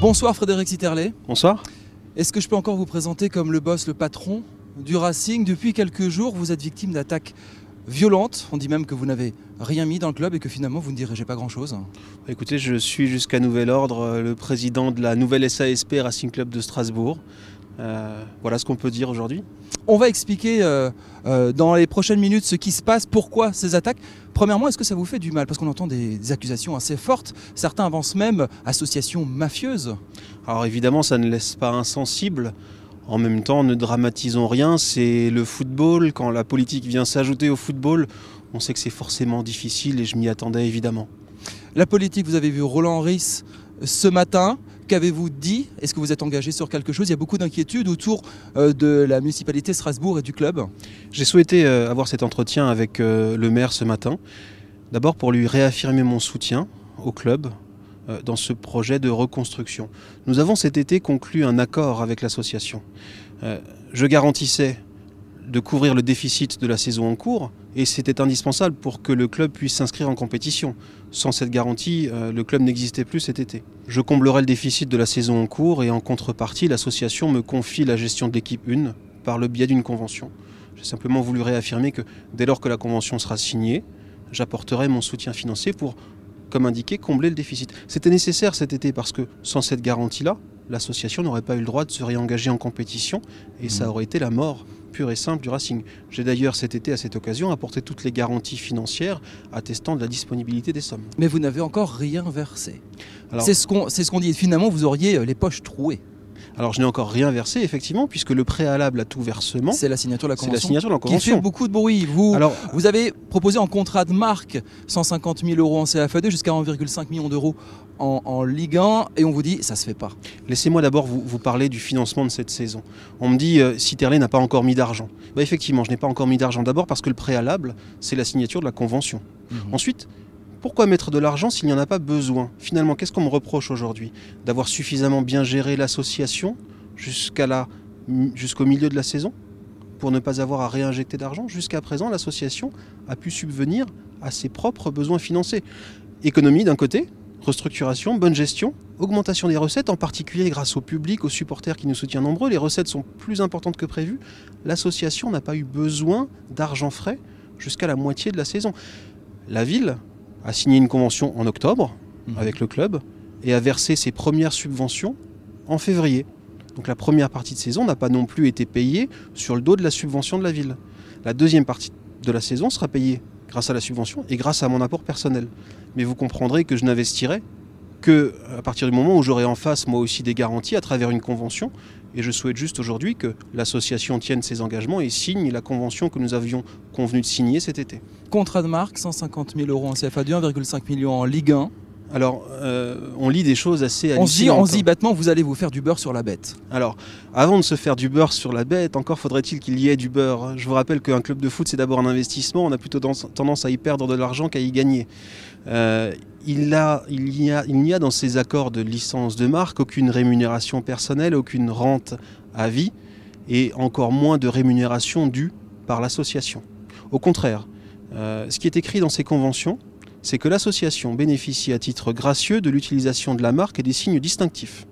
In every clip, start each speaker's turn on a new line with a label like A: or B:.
A: Bonsoir Frédéric Sitterlé.
B: Bonsoir.
A: Est-ce que je peux encore vous présenter comme le boss, le patron du Racing? Depuis quelques jours, vous êtes victime d'attaques violentes. On dit même que vous n'avez rien mis dans le club et que finalement vous ne dirigez pas grand-chose.
B: Écoutez, je suis jusqu'à nouvel ordre le président de la nouvelle SASP Racing Club de Strasbourg. Voilà ce qu'on peut dire aujourd'hui.
A: On va expliquer dans les prochaines minutes ce qui se passe, pourquoi ces attaques. Premièrement, est-ce que ça vous fait du mal? Parce qu'on entend des accusations assez fortes. Certains avancent même association mafieuse.
B: Alors évidemment, ça ne laisse pas insensible. En même temps, ne dramatisons rien. C'est le football. Quand la politique vient s'ajouter au football, on sait que c'est forcément difficile et je m'y attendais évidemment.
A: La politique, vous avez vu Roland Ris ce matin. Qu'avez-vous dit? Est-ce que vous êtes engagé sur quelque chose? Il y a beaucoup d'inquiétudes autour de la municipalité de Strasbourg et du club.
B: J'ai souhaité avoir cet entretien avec le maire ce matin. D'abord pour lui réaffirmer mon soutien au club dans ce projet de reconstruction. Nous avons cet été conclu un accord avec l'association. Je garantissais de couvrir le déficit de la saison en cours et c'était indispensable pour que le club puisse s'inscrire en compétition. Sans cette garantie, le club n'existait plus cet été. Je comblerai le déficit de la saison en cours et en contrepartie, l'association me confie la gestion de l'équipe 1 par le biais d'une convention. J'ai simplement voulu réaffirmer que dès lors que la convention sera signée, j'apporterai mon soutien financier pour, comme indiqué, combler le déficit. C'était nécessaire cet été parce que sans cette garantie-là, l'association n'aurait pas eu le droit de se réengager en compétition et ça aurait été la mort pure et simple du Racing. J'ai d'ailleurs cet été, à cette occasion, apporté toutes les garanties financières attestant de la disponibilité des sommes.
A: Mais vous n'avez encore rien versé.
B: Alors,
A: c'est ce qu'on dit. Finalement, vous auriez les poches trouées.
B: Alors je n'ai encore rien versé, effectivement, puisque le préalable à tout versement,
A: c'est la signature de la convention.
B: C'est la signature de la convention.
A: Qui fait beaucoup de bruit. Vous avez proposé en contrat de marque 150 000 € en CFA2 jusqu'à 1,5 million d'euros en Ligue 1 et on vous dit ça se fait pas.
B: Laissez-moi d'abord vous parler du financement de cette saison. On me dit Sitterlé n'a pas encore mis d'argent. Effectivement, je n'ai pas encore mis d'argent. D'abord parce que le préalable, c'est la signature de la convention. Ensuite, pourquoi mettre de l'argent s'il n'y en a pas besoin? Finalement, qu'est-ce qu'on me reproche aujourd'hui? D'avoir suffisamment bien géré l'association jusqu'au milieu de la saison pour ne pas avoir à réinjecter d'argent? Jusqu'à présent, l'association a pu subvenir à ses propres besoins financiers. Économie d'un côté, restructuration, bonne gestion, augmentation des recettes, en particulier grâce au public, aux supporters qui nous soutiennent nombreux. Les recettes sont plus importantes que prévu. L'association n'a pas eu besoin d'argent frais jusqu'à la moitié de la saison. La ville a signé une convention en octobre avec le club et a versé ses premières subventions en février. Donc la première partie de saison n'a pas non plus été payée sur le dos de la subvention de la ville. La deuxième partie de la saison sera payée grâce à la subvention et grâce à mon apport personnel. Mais vous comprendrez que je n'investirai qu'à partir du moment où j'aurai en face moi aussi des garanties à travers une convention. Et je souhaite juste aujourd'hui que l'association tienne ses engagements et signe la convention que nous avions convenu de signer cet été.
A: Contrat de marque, 150 000 € en CFA2, 1,5 million en Ligue 1.
B: Alors, on lit des choses assez hallucinantes.
A: On se dit bêtement, vous allez vous faire du beurre sur la bête.
B: Alors, avant de se faire du beurre sur la bête, encore faudrait-il qu'il y ait du beurre. Je vous rappelle qu'un club de foot, c'est d'abord un investissement. On a plutôt tendance à y perdre de l'argent qu'à y gagner. Il n'y a dans ces accords de licence de marque aucune rémunération personnelle, aucune rente à vie et encore moins de rémunération due par l'association. Au contraire, ce qui est écrit dans ces conventions, c'est que l'association bénéficie à titre gracieux de l'utilisation de la marque et des signes distinctifs.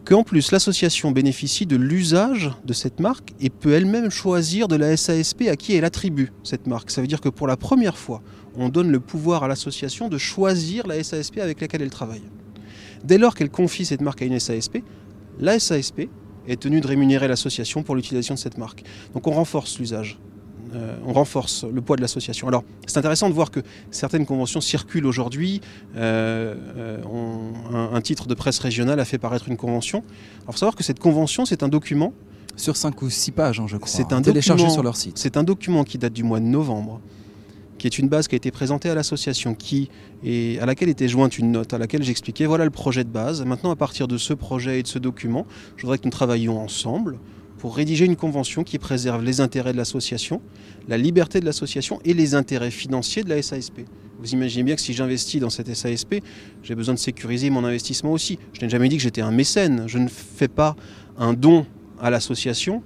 B: Qu'en plus, l'association bénéficie de l'usage de cette marque et peut elle-même choisir de la SASP à qui elle attribue cette marque. Ça veut dire que pour la première fois, on donne le pouvoir à l'association de choisir la SASP avec laquelle elle travaille. Dès lors qu'elle confie cette marque à une SASP, la SASP est tenue de rémunérer l'association pour l'utilisation de cette marque. Donc on renforce l'usage. On renforce le poids de l'association. Alors, c'est intéressant de voir que certaines conventions circulent aujourd'hui. Un titre de presse régionale a fait paraître une convention. Alors, il faut savoir que cette convention, c'est un document...
A: Sur 5 ou 6 pages, je crois.
B: C'est un
A: téléchargé sur leur site.
B: C'est un document qui date du mois de novembre, qui est une base qui a été présentée à l'association, à laquelle était jointe une note, à laquelle j'expliquais, voilà le projet de base. Maintenant, à partir de ce projet et de ce document, je voudrais que nous travaillions ensemble pour rédiger une convention qui préserve les intérêts de l'association, la liberté de l'association et les intérêts financiers de la SASP. Vous imaginez bien que si j'investis dans cette SASP, j'ai besoin de sécuriser mon investissement aussi. Je n'ai jamais dit que j'étais un mécène. Je ne fais pas un don à l'association,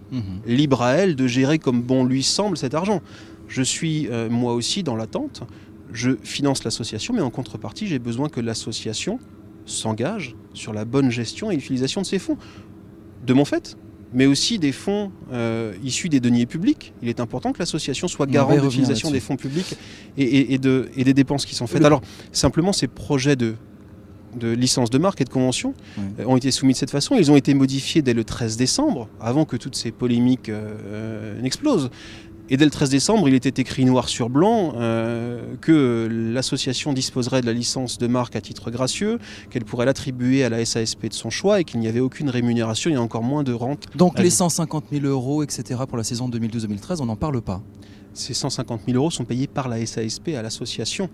B: libre à elle de gérer comme bon lui semble cet argent. Je suis moi aussi dans l'attente. Je finance l'association, mais en contrepartie, j'ai besoin que l'association s'engage sur la bonne gestion et l'utilisation de ces fonds. De mon fait, mais aussi des fonds issus des deniers publics. Il est important que l'association soit garante de l'utilisation des fonds publics et des dépenses qui sont faites. Alors, simplement, ces projets de licence de marque et de convention ont été soumis de cette façon. Ils ont été modifiés dès le 13 décembre, avant que toutes ces polémiques n'explosent. Et dès le 13 décembre, il était écrit noir sur blanc que l'association disposerait de la licence de marque à titre gracieux, qu'elle pourrait l'attribuer à la SASP de son choix et qu'il n'y avait aucune rémunération et encore moins de rente.
A: Donc les 150 000 €, etc. pour la saison 2012-2013, on n'en parle pas?
B: Ces 150 000 € sont payés par la SASP à l'association.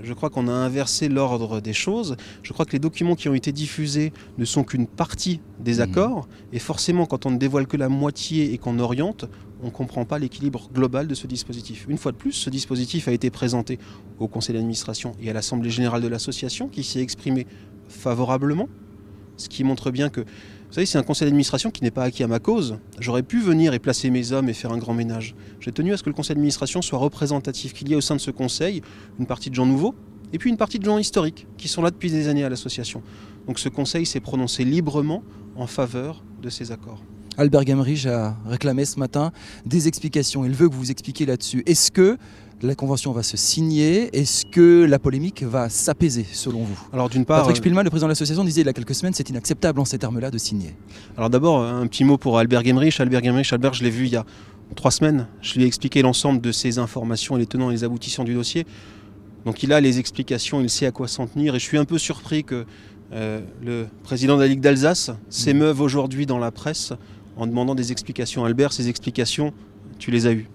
B: Je crois qu'on a inversé l'ordre des choses. Je crois que les documents qui ont été diffusés ne sont qu'une partie des accords. Et forcément, quand on ne dévoile que la moitié et qu'on oriente, on ne comprend pas l'équilibre global de ce dispositif. Une fois de plus, ce dispositif a été présenté au conseil d'administration et à l'assemblée générale de l'association qui s'y est exprimé favorablement. Ce qui montre bien que, vous savez, c'est un conseil d'administration qui n'est pas acquis à ma cause. J'aurais pu venir et placer mes hommes et faire un grand ménage. J'ai tenu à ce que le conseil d'administration soit représentatif, qu'il y ait au sein de ce conseil une partie de gens nouveaux et puis une partie de gens historiques qui sont là depuis des années à l'association. Donc ce conseil s'est prononcé librement en faveur de ces accords.
A: Albert Gamrich a réclamé ce matin des explications. Il veut que vous vous expliquiez là-dessus. Est-ce que la convention va se signer? Est-ce que la polémique va s'apaiser, selon vous?
B: Alors d'une part,
A: Patrick Spielmann, le président de l'association, disait il y a quelques semaines c'est inacceptable en ces termes-là de signer.
B: Alors d'abord, un petit mot pour Albert Gamrich. Albert, je l'ai vu il y a 3 semaines. Je lui ai expliqué l'ensemble de ces informations et les tenants et les aboutissants du dossier. Donc il a les explications, il sait à quoi s'en tenir. Et je suis un peu surpris que le président de la Ligue d'Alsace s'émeuve aujourd'hui dans la presse en demandant des explications. Albert, ces explications, tu les as eues.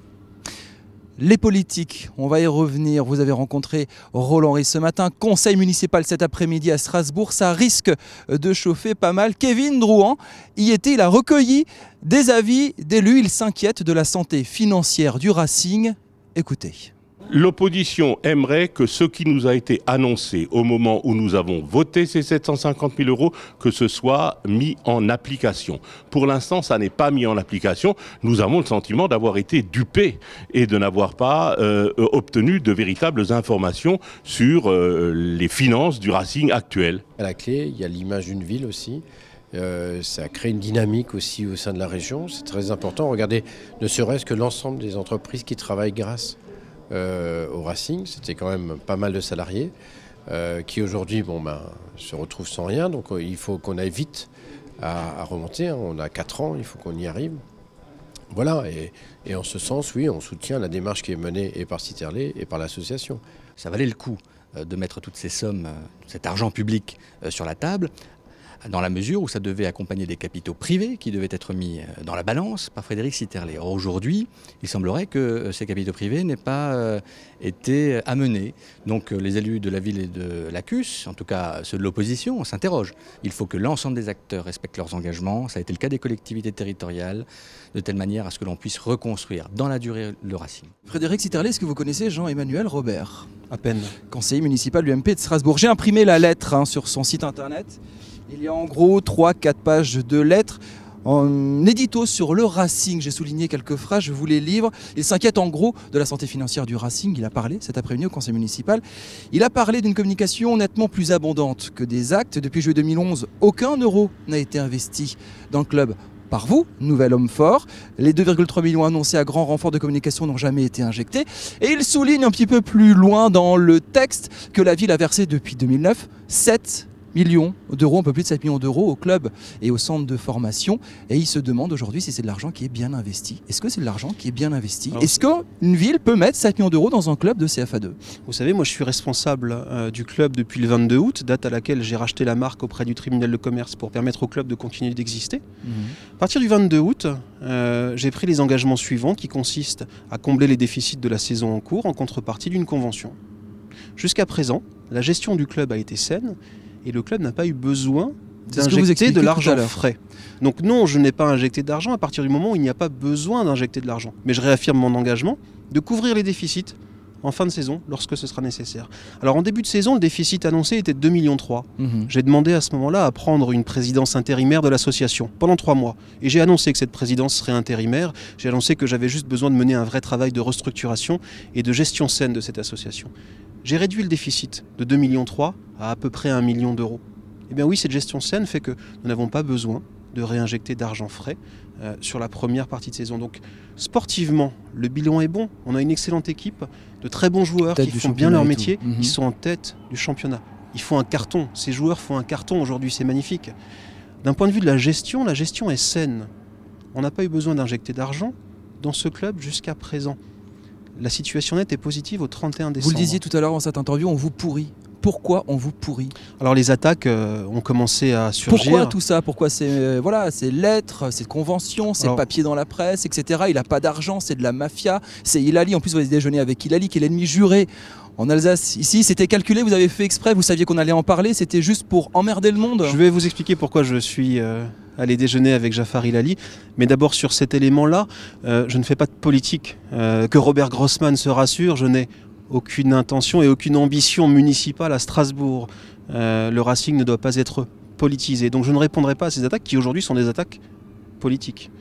A: Les politiques, on va y revenir. Vous avez rencontré Roland Ries ce matin, conseil municipal cet après-midi à Strasbourg. Ça risque de chauffer pas mal. Kevin Drouan y était, il a recueilli des avis d'élus. Il s'inquiète de la santé financière du Racing. Écoutez.
C: L'opposition aimerait que ce qui nous a été annoncé au moment où nous avons voté ces 750 000 €, que ce soit mis en application. Pour l'instant, ça n'est pas mis en application. Nous avons le sentiment d'avoir été dupés et de n'avoir pas obtenu de véritables informations sur les finances du Racing actuel.
D: À la clé, il y a l'image d'une ville aussi. Ça crée une dynamique aussi au sein de la région. C'est très important. Regardez, ne serait-ce que l'ensemble des entreprises qui travaillent grâce au Racing, c'était quand même pas mal de salariés qui aujourd'hui se retrouvent sans rien, donc il faut qu'on aille vite à remonter, on a 4 ans, il faut qu'on y arrive. Voilà, et en ce sens, oui, on soutient la démarche qui est menée et par Citerlé et par l'association.
E: Ça valait le coup de mettre toutes ces sommes, cet argent public sur la table, dans la mesure où ça devait accompagner des capitaux privés qui devaient être mis dans la balance par Frédéric Citerlé. Or aujourd'hui, il semblerait que ces capitaux privés n'aient pas été amenés. Donc les élus de la ville et de l'ACUS, en tout cas ceux de l'opposition, s'interrogent. Il faut que l'ensemble des acteurs respectent leurs engagements. Ça a été le cas des collectivités territoriales, de telle manière à ce que l'on puisse reconstruire dans la durée le Racing.
A: Frédéric Citerlé, est-ce que vous connaissez Jean-Emmanuel Robert?
B: À peine.
A: Conseiller municipal de l'UMP de Strasbourg. J'ai imprimé la lettre sur son site internet. Il y a en gros 3-4 pages de lettres en édito sur le Racing. J'ai souligné quelques phrases, je vous les livre. Il s'inquiète en gros de la santé financière du Racing. Il a parlé cet après-midi au conseil municipal. Il a parlé d'une communication nettement plus abondante que des actes. Depuis juillet 2011, aucun euro n'a été investi dans le club par vous, nouvel homme fort. Les 2,3 millions annoncés à grand renfort de communication n'ont jamais été injectés. Et il souligne un petit peu plus loin dans le texte que la ville a versé depuis 2009 7 millions d'euros, un peu plus de 7 millions d'euros au club et au centre de formation. Et il se demande aujourd'hui si c'est de l'argent qui est bien investi. Est-ce que c'est de l'argent qui est bien investi? Est-ce qu'une ville peut mettre 7 millions d'euros dans un club de CFA2?
B: Vous savez, moi je suis responsable du club depuis le 22 août, date à laquelle j'ai racheté la marque auprès du tribunal de commerce pour permettre au club de continuer d'exister. À partir du 22 août, j'ai pris les engagements suivants qui consistent à combler les déficits de la saison en cours en contrepartie d'une convention. Jusqu'à présent, la gestion du club a été saine et le club n'a pas eu besoin d'injecter de l'argent frais. Donc non, je n'ai pas injecté d'argent à partir du moment où il n'y a pas besoin d'injecter de l'argent. Mais je réaffirme mon engagement de couvrir les déficits en fin de saison, lorsque ce sera nécessaire. Alors en début de saison, le déficit annoncé était de 2,3 millions. J'ai demandé à ce moment-là à prendre une présidence intérimaire de l'association pendant 3 mois. Et j'ai annoncé que cette présidence serait intérimaire. J'ai annoncé que j'avais juste besoin de mener un vrai travail de restructuration et de gestion saine de cette association. J'ai réduit le déficit de 2,3 millions à peu près 1 million d'euros. Eh bien oui, cette gestion saine fait que nous n'avons pas besoin de réinjecter d'argent frais sur la première partie de saison. Donc sportivement, le bilan est bon. On a une excellente équipe, de très bons joueurs qui font bien leur métier. Ils sont en tête du championnat. Ils font un carton. Ces joueurs font un carton aujourd'hui, c'est magnifique. D'un point de vue de la gestion est saine. On n'a pas eu besoin d'injecter d'argent dans ce club jusqu'à présent. La situation nette est positive au 31 décembre.
A: Vous le disiez tout à l'heure dans cette interview, on vous pourrit. Pourquoi on vous pourrit?
B: Alors les attaques ont commencé à surgir.
A: Pourquoi tout ça? Pourquoi ces lettres, ces conventions, ces papiers dans la presse, etc. Il n'a pas d'argent, c'est de la mafia. C'est Hilali, en plus vous avez déjeuné avec Hilali qui est l'ennemi juré en Alsace. Ici c'était calculé, vous avez fait exprès, vous saviez qu'on allait en parler, c'était juste pour emmerder le monde.
B: Je vais vous expliquer pourquoi je suis allé déjeuner avec Jafar Hilali. Mais d'abord sur cet élément-là, je ne fais pas de politique. Que Robert Grossman se rassure, je n'ai aucune intention et aucune ambition municipale à Strasbourg. Le Racing ne doit pas être politisé. Donc je ne répondrai pas à ces attaques qui aujourd'hui sont des attaques politiques.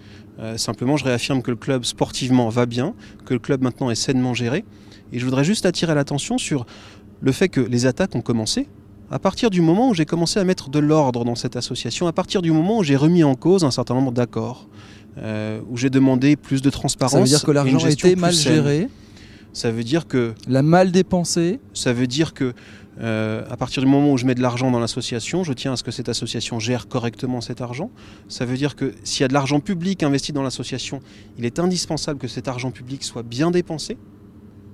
B: Simplement, je réaffirme que le club sportivement va bien, que le club maintenant est sainement géré. Et je voudrais juste attirer l'attention sur le fait que les attaques ont commencé à partir du moment où j'ai commencé à mettre de l'ordre dans cette association, à partir du moment où j'ai remis en cause un certain nombre d'accords, où j'ai demandé plus de transparence.
A: Ça veut dire que l'argent a été mal géré?
B: Ça veut dire que...
A: La mal dépensée?
B: Ça veut dire que à partir du moment où je mets de l'argent dans l'association, je tiens à ce que cette association gère correctement cet argent. Ça veut dire que s'il y a de l'argent public investi dans l'association, il est indispensable que cet argent public soit bien dépensé.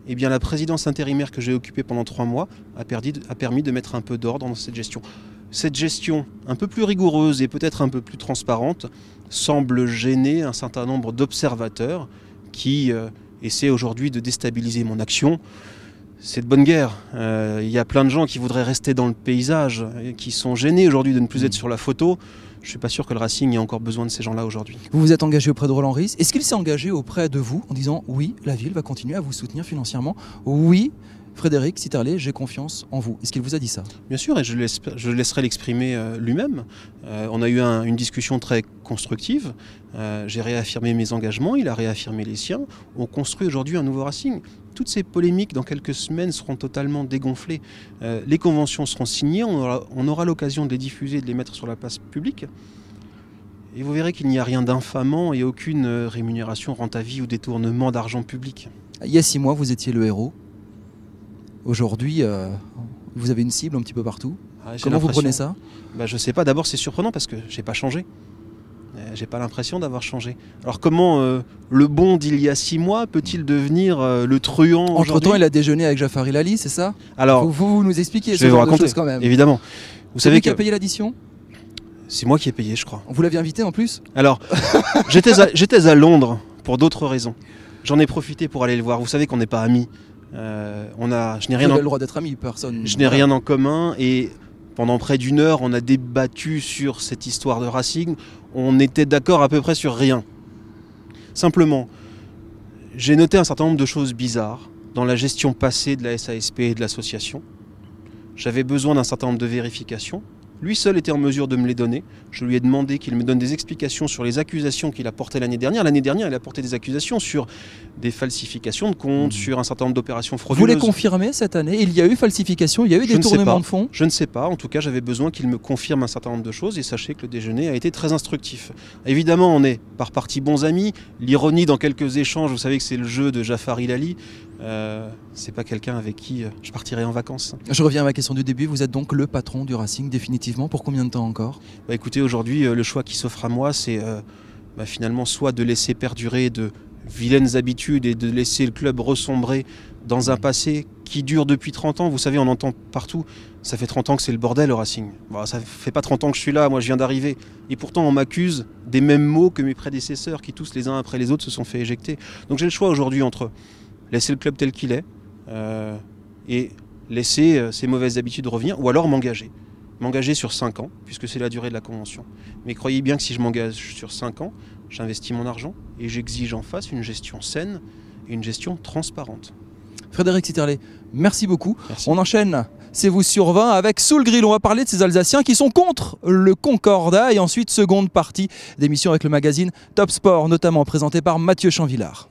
B: Eh bien, la présidence intérimaire que j'ai occupée pendant 3 mois a permis de mettre un peu d'ordre dans cette gestion. Cette gestion un peu plus rigoureuse et peut-être un peu plus transparente semble gêner un certain nombre d'observateurs qui essaient aujourd'hui de déstabiliser mon action. C'est de bonne guerre. Il y a plein de gens qui voudraient rester dans le paysage, qui sont gênés aujourd'hui de ne plus être sur la photo. Je ne suis pas sûr que le Racing ait encore besoin de ces gens-là aujourd'hui.
A: Vous vous êtes engagé auprès de Roland Ries. Est-ce qu'il s'est engagé auprès de vous en disant « Oui, la ville va continuer à vous soutenir financièrement. Oui, Frédéric Sitterlé, j'ai confiance en vous ». Est-ce qu'il vous a dit ça?
B: Bien sûr, et je le laisserai l'exprimer lui-même. On a eu une discussion très constructive. J'ai réaffirmé mes engagements, il a réaffirmé les siens. On construit aujourd'hui un nouveau Racing. Toutes ces polémiques, dans quelques semaines, seront totalement dégonflées. Les conventions seront signées, on aura l'occasion de les diffuser, de les mettre sur la place publique. Et vous verrez qu'il n'y a rien d'infamant et aucune rémunération, rente à vie ou détournement d'argent public.
A: Il y a 6 mois, vous étiez le héros. Aujourd'hui, vous avez une cible un petit peu partout. Comment vous prenez ça?
B: Je ne sais pas. D'abord, c'est surprenant parce que je n'ai pas changé. J'ai pas l'impression d'avoir changé. Alors comment le bon d'il y a 6 mois peut-il devenir le truand aujourd'hui?
A: Entre-temps, il a déjeuné avec Jafar Hilali, c'est ça?
B: Alors,
A: vous nous expliquez
B: je vais vous raconter,
A: quand même.
B: Évidemment.
A: Vous savez qui a payé l'addition?
B: C'est moi qui ai payé, je crois.
A: Vous l'aviez invité en plus?
B: Alors, j'étais à Londres pour d'autres raisons. J'en ai profité pour aller le voir. Vous savez qu'on n'est pas amis. Je n'ai rien.
A: Vous avez le droit d'être amis, personne.
B: Je n'ai rien en commun et pendant près d'1 heure, on a débattu sur cette histoire de Racing. On était d'accord à peu près sur rien. Simplement, j'ai noté un certain nombre de choses bizarres dans la gestion passée de la SASP et de l'association. J'avais besoin d'un certain nombre de vérifications. Lui seul était en mesure de me les donner. Je lui ai demandé qu'il me donne des explications sur les accusations qu'il a portées l'année dernière. L'année dernière, il a porté des accusations sur des falsifications de comptes, sur un certain nombre d'opérations frauduleuses.
A: Vous les confirmez cette année? Il y a eu falsification, il y a eu détournement de fonds?
B: Je ne sais pas. En tout cas, j'avais besoin qu'il me confirme un certain nombre de choses et sachez que le déjeuner a été très instructif. Évidemment, on est par partie bons amis. L'ironie dans quelques échanges, vous savez que c'est le jeu de Jafar Hilali. C'est pas quelqu'un avec qui je partirai en vacances.
A: Je reviens à ma question du début. Vous êtes donc le patron du Racing définitivement. Pour combien de temps encore?
B: Écoutez, aujourd'hui, le choix qui s'offre à moi, c'est finalement soit de laisser perdurer de vilaines habitudes et de laisser le club ressombrer dans un passé qui dure depuis 30 ans. Vous savez, on entend partout, ça fait 30 ans que c'est le bordel au Racing. Ça fait pas 30 ans que je suis là, moi je viens d'arriver. Et pourtant on m'accuse des mêmes mots que mes prédécesseurs qui tous les uns après les autres se sont fait éjecter. Donc j'ai le choix aujourd'hui entre laisser le club tel qu'il est et laisser ces mauvaises habitudes revenir, ou alors m'engager. M'engager sur 5 ans, puisque c'est la durée de la convention. Mais croyez bien que si je m'engage sur 5 ans, j'investis mon argent et j'exige en face une gestion saine et une gestion transparente.
A: Frédéric Sitterlé, merci beaucoup.
B: Merci.
A: On enchaîne, c'est vous sur 20 avec Sous le Grill. On va parler de ces Alsaciens qui sont contre le Concordat. Et ensuite, seconde partie d'émission avec le magazine Top Sport, notamment présenté par Mathieu Chanvillard.